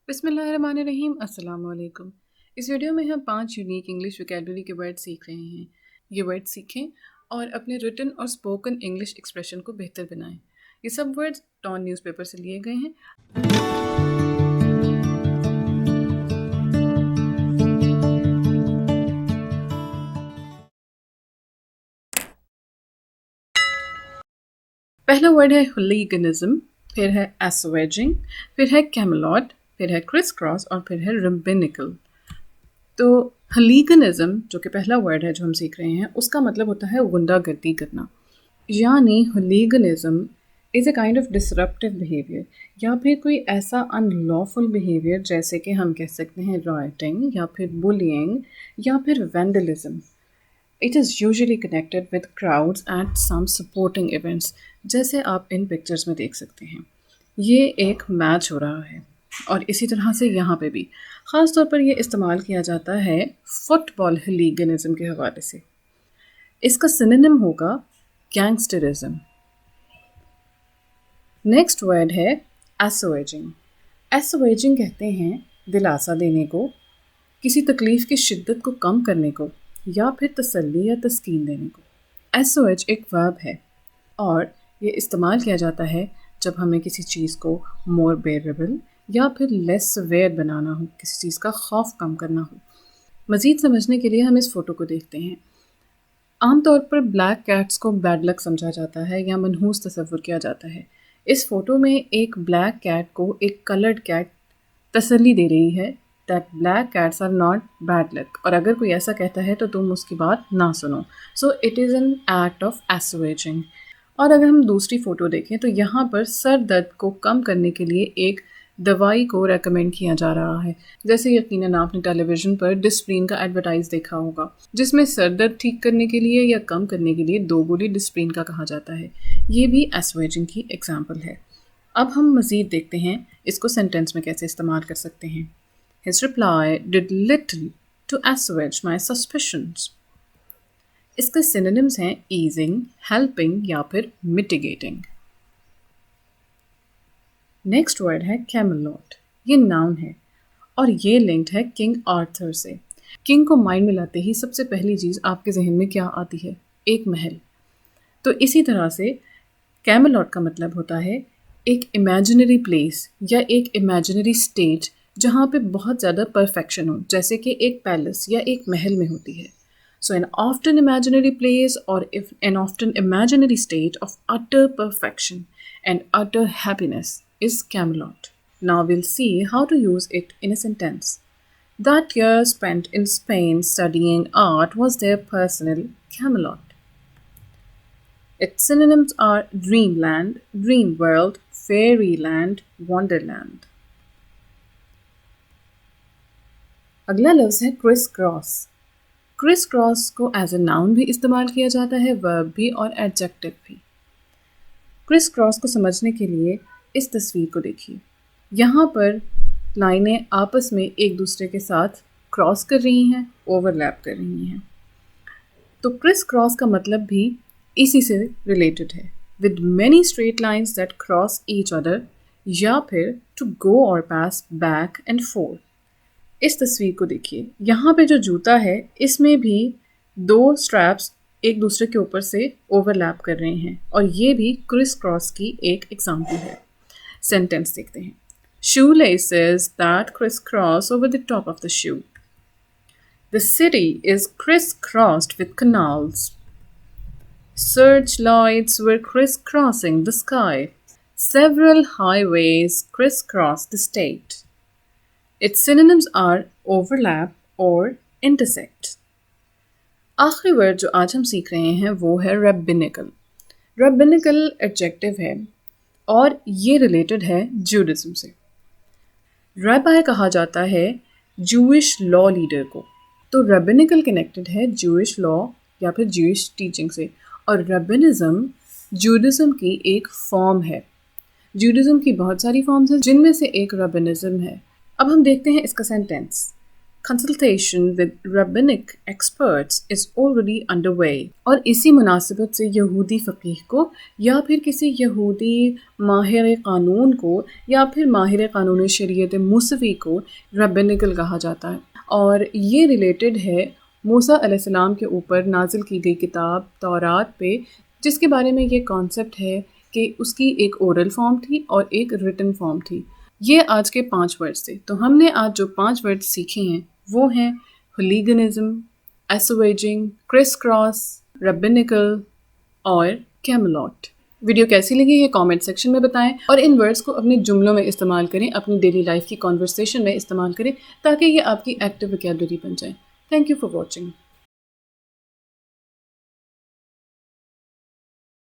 बिस्मिल्लाहिर्रहमानिर्रहीम, अस्सलाम वालेकुम। इस वीडियो में हम 5 यूनिक इंग्लिश वोकैबुलरी के वर्ड सीख रहे हैं। ये वर्ड सीखें और अपने रिटन और स्पोकन इंग्लिश एक्सप्रेशन को बेहतर बनाएं। ये सब वर्ड्स टॉन न्यूज़पेपर से लिए गए हैं। पहला वर्ड है हुलीगनिज्म, फिर है एसवेजिंग, फिर है कैमलॉट, फिर है क्रिस क्रॉस और फिर है रबिनिकल। तो हलीगनिज्म जो कि पहला वर्ड है जो हम सीख रहे हैं, उसका मतलब होता है गुंडागर्दी करना। यानी hooliganism is a kind of disruptive behaviour या फिर कोई ऐसा अनलॉफुल बिहेवियर जैसे कि हम कह सकते हैं राइटिंग या फिर बुलिंग या फिर vandalism. It is usually connected with crowds at some supporting events, जैसे आप इन पिक्चर्स में देख सकते हैं। ये एक मैच हो रहा है और इसी तरह से यहाँ पे भी ख़ास तौर पर ये इस्तेमाल किया जाता है फुटबॉल हलीगनिज्म के हवाले से। इसका सिनोनिम होगा गैंगस्टरिज्म। नेक्स्ट वर्ड है एसोएजिंग। एसोएजिंग कहते हैं दिलासा देने को, किसी तकलीफ़ की शिद्दत को कम करने को या फिर तसल्ली या तस्कीन देने को। एसओएच एक वर्ब है और ये इस्तेमाल किया जाता है जब हमें किसी चीज़ को मोर बेरेबल या फिर लेस सवेयर बनाना हो, किसी चीज़ का खौफ कम करना हो। मज़ीद समझने के लिए हम इस फ़ोटो को देखते हैं। आमतौर पर ब्लैक कैट्स को बैड लक समझा जाता है या मनहूस तसव्वुर किया जाता है। इस फ़ोटो में एक ब्लैक कैट को एक कलर्ड कैट तसल्ली दे रही है that black cats are not bad luck, और अगर कोई ऐसा कहता है तो तुम उसकी बात ना सुनो। So it is an act of assuaging. और अगर हम दूसरी फ़ोटो देखें तो यहाँ पर सर दर्द को कम करने के लिए एक दवाई को रेकमेंड किया जा रहा है। जैसे यकीनन आपने टेलीविज़न पर डिस्प्रिन का एडवर्टाइज देखा होगा, जिसमें सर दर्द ठीक करने के लिए या कम करने के लिए 2 गोली डिस्प्रिन का कहा जाता है। ये भी एसोएजिंग की एग्जाम्पल है। अब हम मज़ीद देखते हैं इसको सेंटेंस में कैसे इस्तेमाल कर सकते हैं। His reply did little to assuage my suspicions. इसके synonyms हैं easing, helping या फिर mitigating. नेक्स्ट वर्ड है कैमलॉट। ये नाउन है और ये लिंक्ड है किंग आर्थर से। किंग को माइंड में लाते ही सबसे पहली चीज़ आपके जहन में क्या आती है? एक महल। तो इसी तरह से कैमलॉट का मतलब होता है एक इमेजिनरी प्लेस या एक इमेजिनरी स्टेट जहाँ पे बहुत ज़्यादा परफेक्शन हो, जैसे कि एक पैलेस या एक महल में होती है। So an often imaginary place और an often imaginary state of utter perfection and utter happiness is Camelot. Now we'll see how to use it in a sentence. That year spent in Spain studying art was their personal Camelot. Its synonyms are dreamland, dream world, fairyland, wonderland. अगला लफ्ज़ है criss cross. Criss cross को as a noun भी इस्तेमाल किया जाता है, verb भी और एडजेक्टिव भी। क्रिस क्रॉस को समझने के लिए इस तस्वीर को देखिए। यहाँ पर लाइनें आपस में एक दूसरे के साथ क्रॉस कर रही हैं, ओवरलैप कर रही हैं। तो क्रिस क्रॉस का मतलब भी इसी से रिलेटेड है, with many straight lines that cross each other, या फिर टू गो और पास बैक एंड फोर। इस तस्वीर को देखिए, यहाँ पे जो जूता है इसमें भी 2 स्ट्रैप्स एक दूसरे के ऊपर से ओवरलैप कर रहे हैं और ये भी क्रिस क्रॉस की एक एग्जाम्पल है। सेंटेंस देखते हैं। Shoelaces that crisscross over the top of the shoe. The city is crisscrossed with canals. Searchlights were crisscrossing the sky. Several highways crisscross the state. Its synonyms are overlap or intersect. आखिरी word जो आज हम सीख रहे हैं वो है रबिनिकल। रबिनिकल adjective है और ये रिलेटेड है जूडिज्म से। रैबाई कहा जाता है जूइश लॉ लीडर को, तो रबिनिकल कनेक्टेड है जूइश लॉ या फिर जूइश टीचिंग से, और रबिनिज्म जूडिज्म की एक फॉर्म है। जूडिज्म की बहुत सारी फॉर्म्स हैं जिनमें से एक रबिनिज्म है। अब हम देखते हैं इसका sentence. consultation with rabbinic experts is already underway. اور اسی مناسبت سے یہودی فقیہ کو یا پھر کسی یہودی ماہر قانون کو یا پھر ماہر قانون شریعت موسوی کو ربینیکل کہا جاتا ہے، اور یہ ریلیٹڈ ہے موسیٰ علیہ السلام کے اوپر نازل کی گئی کتاب تورات پہ، جس کے بارے میں یہ کانسیپٹ ہے کہ اس کی ایک اورل فارم تھی اور ایک ریٹن فارم تھی۔ یہ آج کے 5 ورڈز تھے۔ تو ہم نے آج جو 5 ورڈز سیکھے ہیں وہ ہیں ہولیگنزم، ایسویجنگ، کرس کراس، ربینیکل اور کیملوٹ۔ ویڈیو کیسی لگی یہ کامنٹ سیکشن میں بتائیں، اور ان ورڈز کو اپنے جملوں میں استعمال کریں، اپنی ڈیلی لائف کی کانورسیشن میں استعمال کریں تاکہ یہ آپ کی ایکٹیو ویکیبلری بن جائیں۔ Thank you for watching.